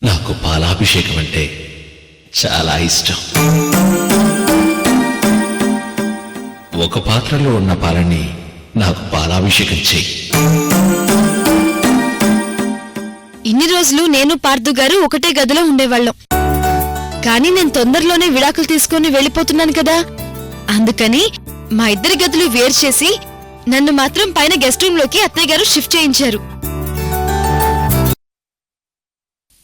నాకు పాలాభిషేకం అంటే చాలా ఇష్టం. ఒక పాత్రలో ఉన్న పాలని నాకు పాలాభిషేకం చెయ్యి. ఇన్ని రోజులు నేను పార్థు గారు ఒకటే గదిలో ఉండేవాళ్ళం. కానీ నేను తొందరలోనే విడాకులు తీసుకుని వెళ్ళిపోతున్నాను కదా, అందుకని మా ఇద్దరి గదులు వేరు చేసి నన్ను మాత్రం పైన గెస్ట్ రూమ్ లోకి అత్తయ్య గారు షిఫ్ట్ చేయించారు.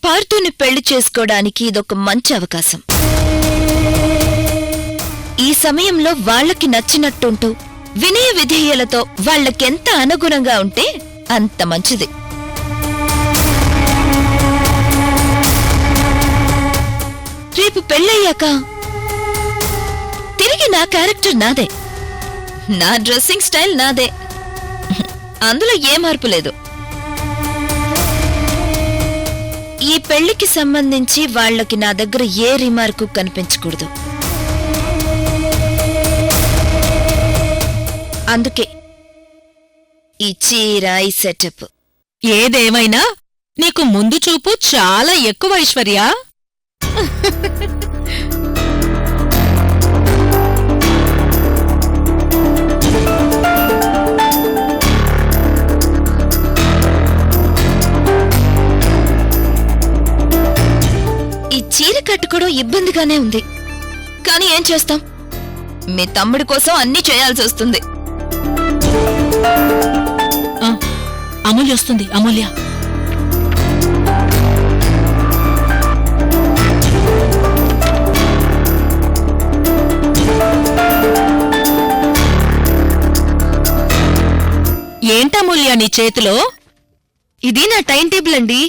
పార్థుని పెళ్లి చేసుకోవడానికి ఇదొక మంచి అవకాశం. ఈ సమయంలో వాళ్లకి నచ్చినట్టుంటూ వినయ విధేయలతో వాళ్లకెంత అనుగుణంగా ఉంటే అంత మంచిది. రేపు పెళ్ళయ్యాక తిరిగి నా క్యారెక్టర్ నాదే, నా డ్రెస్సింగ్ స్టైల్ నాదే, అందులో ఏ మార్పు లేదు. ఈ పెళ్లికి సంబంధించి వాళ్లకి నా దగ్గర ఏ రిమార్కు కనిపించకూడదు. అందుకే ఈ చీర, ఈ సెటప్. ఏదేమైనా నీకు ముందు చూపు చాలా ఎక్కువ, ఐశ్వర్య. ఈ చీర కట్టుకోవడం ఇబ్బందిగానే ఉంది, కానీ ఏం చేస్తాం, మీ తమ్ముడి కోసం అన్నీ చేయాల్సి వస్తుంది. అమూల్య వస్తుంది. అమూల్య, ఏంటమూల్య నీ చేతిలో? ఇది నా టైం టేబుల్ అండి.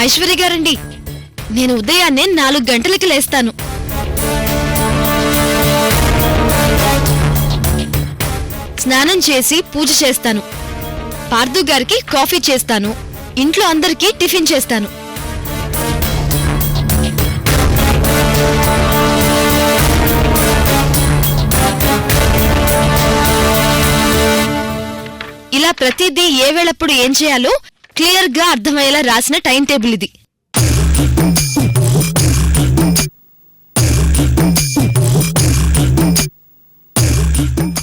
ఐశ్వర్య గారండి, నేను ఉదయాన్నే 4 గంటలకి లేస్తాను. స్నానం చేసి పూజ చేస్తాను. పార్థు గారికి కాఫీ చేస్తాను. ఇంట్లో అందరికీ టిఫిన్ చేస్తాను. ఇలా ప్రతిదీ ఏ వేళప్పుడు ఏం చేయాలో క్లియర్ గా అర్థమయ్యేలా రాసిన టైం టేబుల్ ఇది.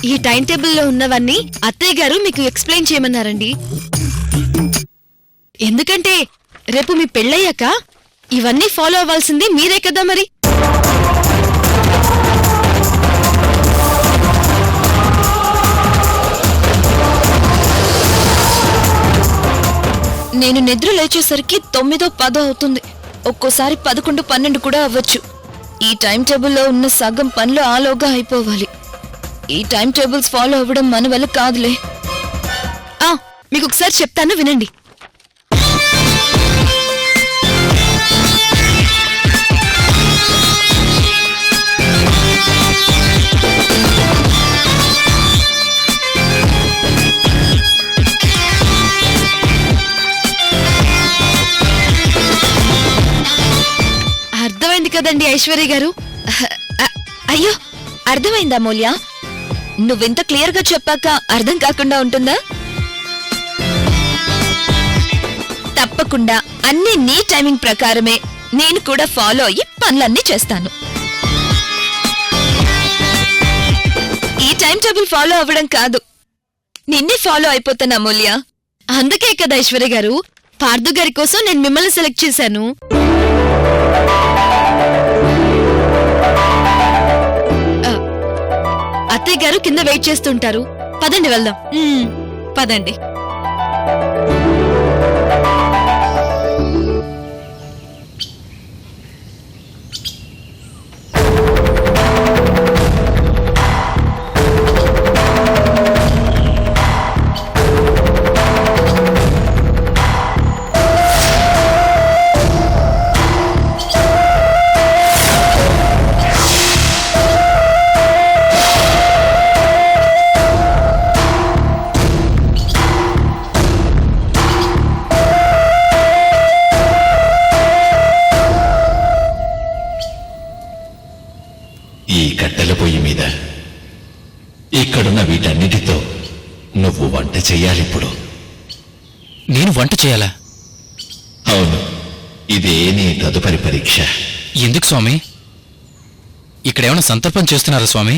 ఈ టైం టేబుల్లో ఉన్నవన్నీ అత్తయ్య గారు మీకు ఎక్స్ప్లెయిన్ చేయమన్నారండి. ఎందుకంటే రేపు మీ పెళ్ళయ్యాక ఇవన్నీ ఫాలో అవ్వాల్సింది మీరే కదా మరి. నేను నిద్ర లేచేసరికి 9-10 అవుతుంది. ఒక్కోసారి 11-12 కూడా అవ్వచ్చు. ఈ టైం టేబుల్లో ఉన్న సగం పనులు ఆలోగా అయిపోవాలి. ఈ టైం టేబుల్స్ ఫాలో అవ్వడం మన వల్ల కాదులే. మీకు ఒకసారి చెప్తాను, వినండి. అర్థమైంది కదండి ఐశ్వర్య గారు? అయ్యో, అర్థమైందా మూల్య? నువ్వింత క్లియర్ గా చెప్పాక అర్థం కాకుండా ఉంటుందా? తప్పకుండా అన్ని నీ టైమింగ్ ప్రకారమే నేను కూడా ఫాలో అయ్యి పనులన్నీ చేస్తాను. ఈ టైం టేబుల్ ఫాలో అవ్వడం కాదు, నిన్నే ఫాలో అయిపోతానా మూల్య. అందుకే కదా ఐశ్వర్య గారు, పార్థు గారి కోసం నేను మిమ్మల్ని సెలెక్ట్ చేశాను. అత్తయ్య గారు కింద వెయిట్ చేస్తుంటారు. పదండి వెళ్దాం. పదండి. ఇక్కడున్న వీటన్నిటితో నువ్వు వంట చెయ్యాలిప్పుడు. నేను వంట చేయాలా? అవును, ఇదే నీ తదుపరి పరీక్ష. ఎందుకు స్వామి? ఇక్కడేమైనా సంతర్పం చేస్తున్నారా స్వామి?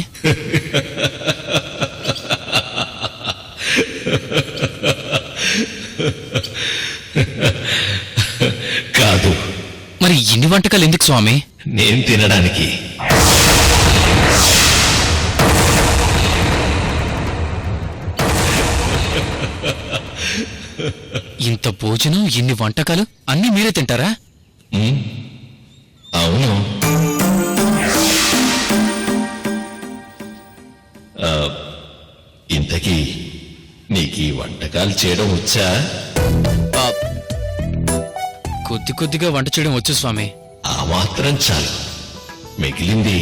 కాదు, మరి ఇన్ని వంటకాలు ఎందుకు స్వామి? నేను తినడానికి. ఇంత భోజనం, ఇన్ని వంటకాలు అన్నీ మీరే తింటారా? అవును. ఇంతకీ నీకీ వంటకాలు చేయడం వచ్చా? ఆ, కొద్ది కొద్దిగా వంట చేయడం వచ్చు స్వామి. ఆ మాత్రం చాలు. మిగిలింది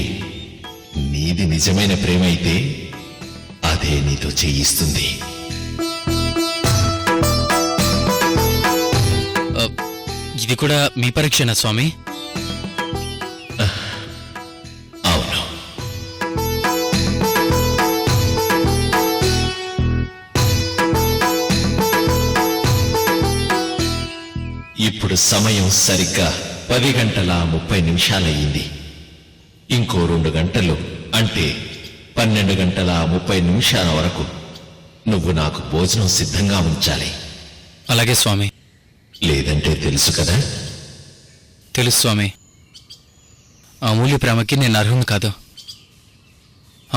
నీది నిజమైన ప్రేమ అయితే అదే నీతో చేయిస్తుంది. ఇది కూడా మీ పరీక్షనా స్వామి? అవును. ఇప్పుడు సమయం సరిగ్గా 10:30 ఇంకో 2 గంటలు అంటే 12:30 వరకు నువ్వు నాకు భోజనం సిద్ధంగా ఉంచాలి. అలాగే స్వామి. లేదంటే తెలుసు కదా. తెలుసు స్వామి. అమూల్య ప్రేమకి నేను అర్హుని కాదు.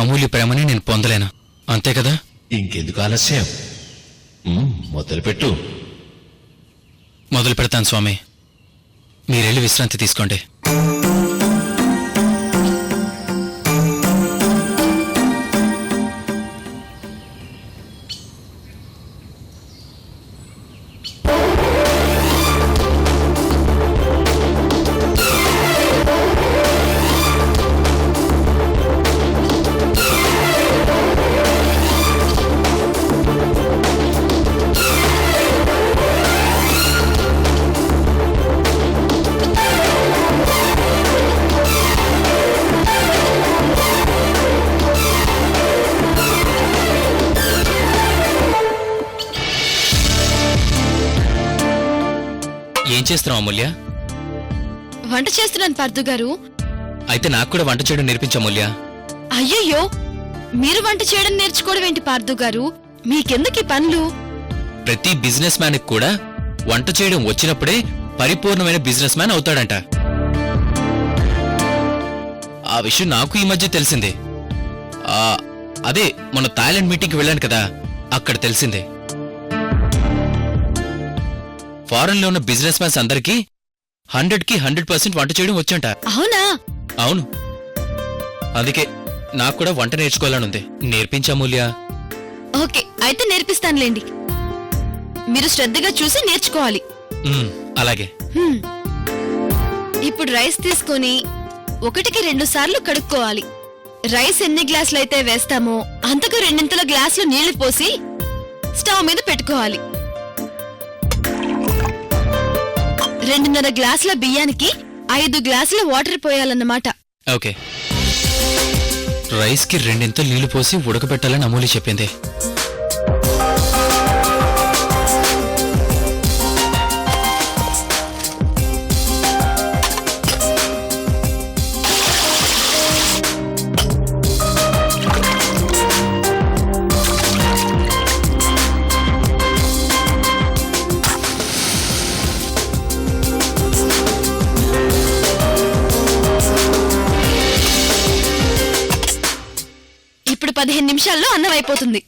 అమూల్య ప్రేమని నేను పొందలేను, అంతే కదా? ఇంకెందుకు ఆలస్యం? మొదలుపెట్టు. మొదలు పెడతాను స్వామి. మీరెళ్ళి విశ్రాంతి తీసుకోండి. ఏం చేస్తున్నావు అమూల్య? వంట చేస్తున్నాను పార్థు గారు. అయితే నాకు కూడా వంట చేయడం నేర్పించు అమూల్య. అయ్యయ్యో, మీరు వంట చేయడం నేర్చుకోవడం ఏంటి పార్థు గారు? మీకెందుకు ఈ పనులు? ప్రతి బిజినెస్ మ్యాన్ కూడా వంట చేయడం వచ్చినప్పుడే పరిపూర్ణమైన బిజినెస్ మ్యాన్ అవుతాడంట. ఆ విషయం నాకు ఈ మధ్య తెలిసిందే. అదే మన థాయిలాండ్ మీటింగ్కి వెళ్ళాను కదా, అక్కడ తెలిసిందే. ఫారెన్ లో ఉన్న బిజినెస్ మ్యాన్స్ అందరికీ 100కి 100% వంట చేయడం వచ్చంట. అవునా? అవును. అందుకే నాకు కూడా వంట నేర్చుకోవాలనుంది. నేర్పించా అమూల్య. ఓకే, అయితే నేర్పిస్తానులేండి. మీరు శ్రద్ధగా చూసి నేర్చుకోవాలి. అలాగే. ఇప్పుడు రైస్ తీసుకొని 1కి 2 సార్లు కడుక్కోవాలి. రైస్ ఎన్ని గ్లాసులైతే వేస్తామో అంతకు 2 గ్లాసులు నీళ్లు పోసి స్టవ్ మీద పెట్టుకోవాలి. 2.5 గ్లాసుల బియ్యానికి 5 గ్లాసుల వాటర్ పోయాలన్నమాట. ఓకే. రైస్ కి 2 నీళ్లు పోసి ఉడకబెట్టాలని అమూల్య చెప్పింది. ఇప్పుడు 15 నిమిషాల్లో అన్నం అయిపోతుంది.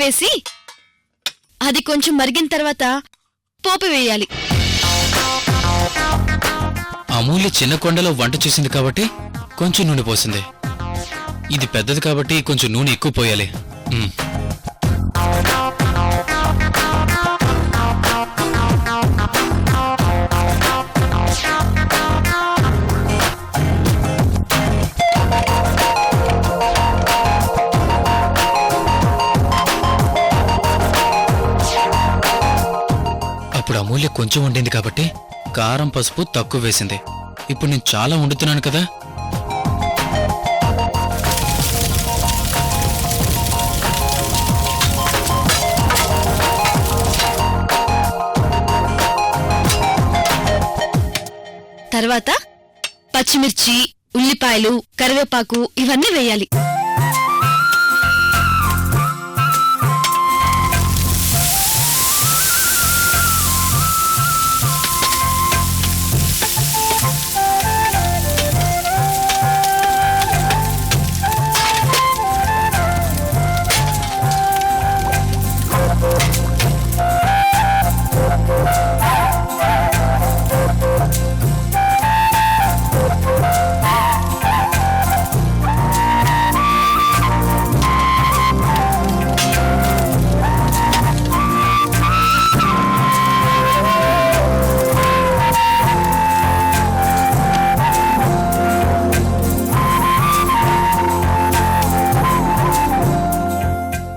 వేసి అది కొంచెం మరిగిన తర్వాత పోపు వేయాలి. అమూల్య చిన్న కొండలో వంట చేసింది కాబట్టి కొంచెం నూనె పోసింది. ఇది పెద్దది కాబట్టి కొంచెం నూనె ఎక్కువ పోయాలి. అప్పుడు అమూల్య కొంచెం వండింది కాబట్టి కారం పసుపు తక్కువ వేసింది. ఇప్పుడు నేను చాలా వండుతున్నాను కదా. తర్వాత పచ్చిమిర్చి, ఉల్లిపాయలు, కరివేపాకు ఇవన్నీ వేయాలి.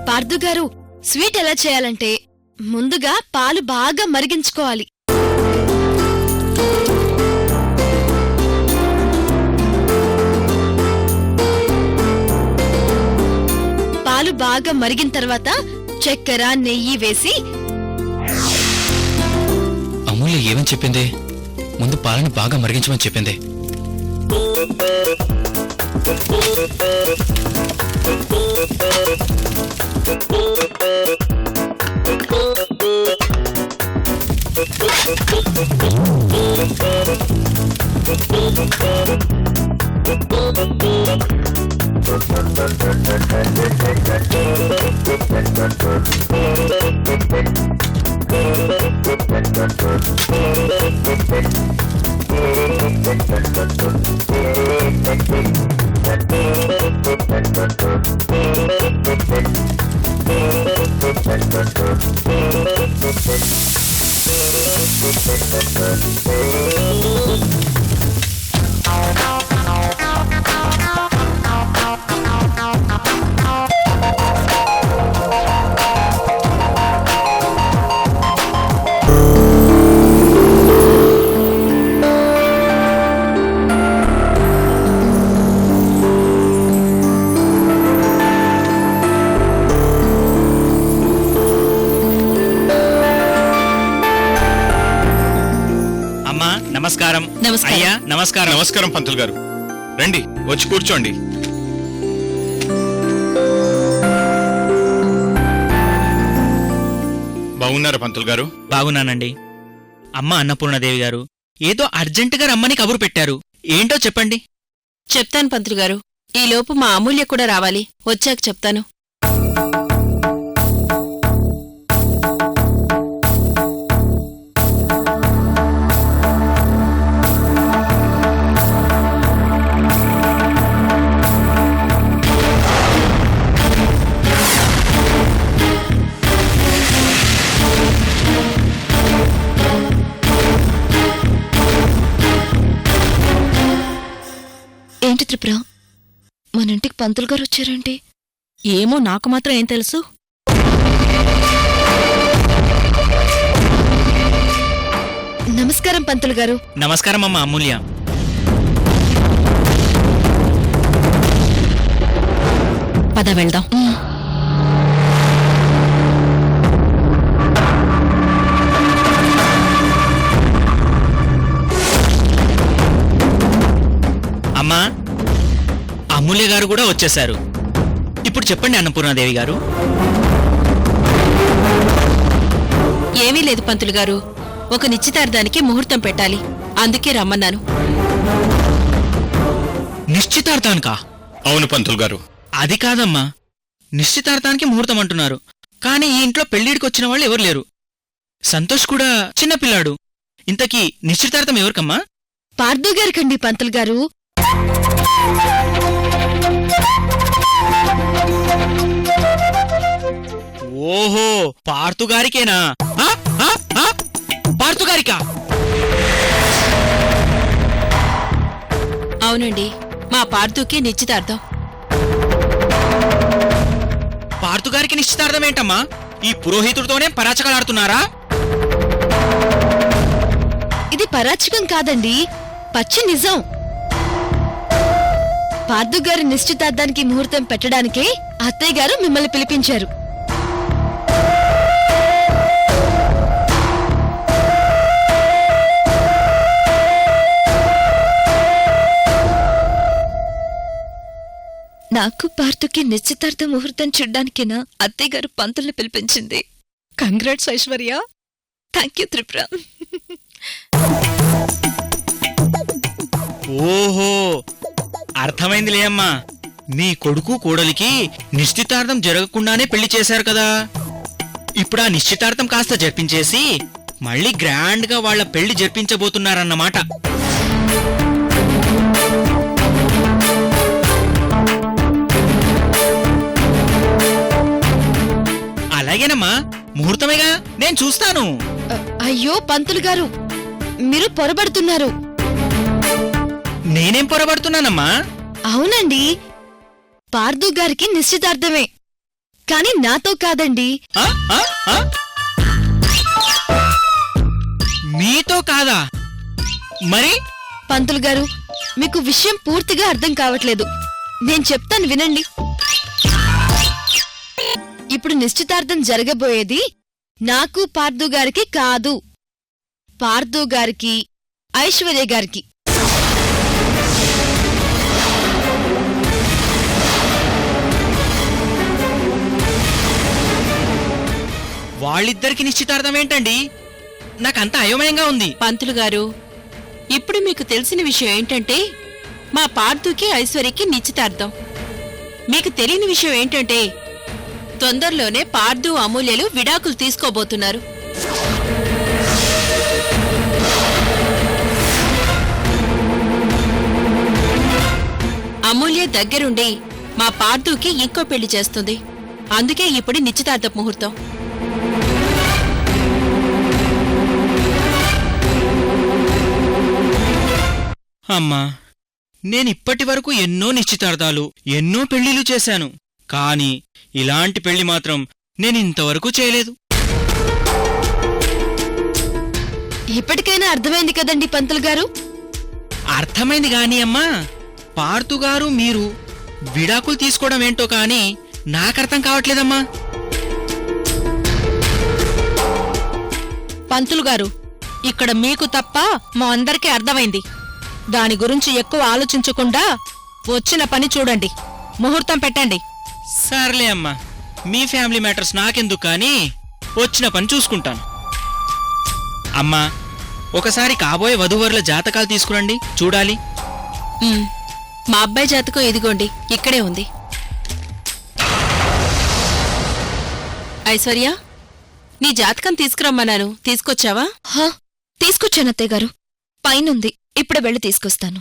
పార్థుగారు, స్వీట్ ఎలా చేయాలంటే ముందుగా పాలు బాగా మరిగించుకోవాలి. పాలు బాగా మరిగిన తర్వాత చక్కెర, నెయ్యి వేసి. అమూల్య ఏమని చెప్పింది? ముందు పాలను బాగా మరిగించమని చెప్పింది. నమస్కారం. అయ్యా నమస్కారం. నమస్కారం పంతులు గారు, రండి వచ్చి కూర్చోండి. బాగున్నారా పంతులు గారు? బాగున్నానండి. అమ్మ అన్నపూర్ణదేవి గారు ఏదో అర్జెంటుగా రమ్మని కబురు పెట్టారు. ఏంటో చెప్పండి. చెప్తాను పంతులు గారు. ఈలోపు మా అమూల్య కూడా రావాలి. వచ్చాక చెప్తాను. ఏంటి త్రిపుర, మన ఇంటికి పంతులు గారు వచ్చారేంటి? ఏమో నాకు మాత్రం ఏం తెలుసు. నమస్కారం పంతులు గారు. నమస్కారం అమ్మ అమూల్య. పద వెళ్దాం. అమ్మా, అమూల్య గారు కూడా వచ్చేశారు. ఇప్పుడు చెప్పండి అన్నపూర్ణాదేవి గారు. ఏమీ లేదు పంతులు గారు. ఒక నిశ్చితార్థానికి ముహూర్తం పెట్టాలి. అందుకే రమ్మన్నాను. నిశ్చితార్థానికా? అవును పంతులు గారు. అది కాదమ్మా, నిశ్చితార్థానికి ముహూర్తం అంటున్నారు. కానీ ఈ ఇంట్లో పెళ్లిడికి వచ్చిన వాళ్ళు ఎవరు లేరు. సంతోష్ కూడా చిన్నపిల్లాడు. ఇంతకీ నిశ్చితార్థం ఎవరికమ్మా? పార్థు గారికండి పంతులు గారు. ఓహో, పార్థుగారికేనా? పార్థుగారికా? అవునండి, మా పార్థుకి నిశ్చితార్థం. పార్థుగారికి నిశ్చితార్థం ఏంటమ్మా? ఈ పురోహితుడితోనే పరాచకాలాడుతున్నారా? ఇది పరాచకం కాదండి, పచ్చి నిజం. పార్థు గారి నిశ్చితార్థానికి ముహూర్తం పెట్టడానికే అత్తయ్య గారు మిమ్మల్ని పిలిపించారు. నాకు పార్థుకి నిశ్చితార్థ ముహూర్తం చూడ్డానికేనా అత్తయ్య గారు పంతుల్ని పిలిపించింది. Congrats Aishwarya. Thank you Tripura. ఓహో, అర్థమైందిలే అమ్మా. నీ కొడుకు కోడలికి నిశ్చితార్థం జరగకుండానే పెళ్లి చేశారు కదా. ఇప్పుడు ఆ నిశ్చితార్థం కాస్త జరిపించేసి మళ్ళీ గ్రాండ్ గా వాళ్ల పెళ్లి జరిపించబోతున్నారన్నమాట. అలాగేనమ్మా, ముహూర్తమేగా, నేను చూస్తాను. అయ్యో పంతులు గారు, మీరు పొరబడుతున్నారు. నేనేం పొరబడుతున్నానమ్మా? అవునండి, పార్థు గారికి నిశ్చితార్థమే, కాని నాతో కాదండి. ఆ? ఆ? ఆ? మీతో కాదా? మరి పంతులు గారు, మీకు విషయం పూర్తిగా అర్థం కావట్లేదు. నేను చెప్తాను వినండి. ఇప్పుడు నిశ్చితార్థం జరగబోయేది నాకు పార్థు గారికి కాదు, పార్థు గారికి ఐశ్వర్య గారికి. వాళ్ళిద్దరికి నిశ్చితార్థం ఏంటండి? నాకంత అయోమయంగా ఉంది. పంతులు గారు, ఇప్పుడు మీకు తెలిసిన విషయం ఏంటంటే మా పార్థుకి ఐశ్వర్యకి నిశ్చితార్థం. మీకు తెలియని విషయం ఏంటంటే తొందరలోనే పార్థు అమూల్యలు విడాకులు తీసుకోబోతున్నారు. అమూల్య దగ్గరుండి మా పార్థుకి ఇంకో పెళ్లి చేస్తుంది. అందుకే ఇప్పుడు నిశ్చితార్థ ముహూర్తం. అమ్మా, నేనిప్పటి వరకు ఎన్నో నిశ్చితార్థాలు, ఎన్నో పెళ్లిళ్ళు చేశాను. కాని ఇలాంటి పెళ్లి మాత్రం నేనింతవరకు చేయలేదు. ఇప్పటికైనా అర్థమైంది కదండి పంతులు గారు? అర్థమైంది గాని అమ్మా, పార్థుగారు మీరు విడాకులు తీసుకోవడం ఏంటో కాని నాకర్థం కావట్లేదమ్మా. పంతులు గారు, ఇక్కడ మీకు తప్ప మా అందరికీ అర్థమైంది. దాని గురించి ఎక్కువ ఆలోచించకుండా వచ్చిన పని చూడండి, ముహూర్తం పెట్టండి. సర్లే అమ్మా, మీ ఫ్యామిలీ మ్యాటర్స్ నాకెందుకు కానీ వచ్చిన పని చూసుకుంటాను. అమ్మా, ఒకసారి కాబోయే వధూవరుల జాతకాలు తీసుకురండి, చూడాలి. మా అబ్బాయి జాతకం ఇదిగోండి, ఇక్కడే ఉంది. ఐశ్వర్య, నీ జాతకం తీసుకురమ్మన్నాను, తీసుకొచ్చావా? తీసుకొచ్చాను అత్తయ్య గారు, పైనుంది. ఇప్పుడు వెళ్ళి తీసుకొస్తాను.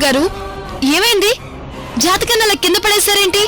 గారు ఏమైంది? జాతకాన్ని అలా కింద పడేశారేంటి?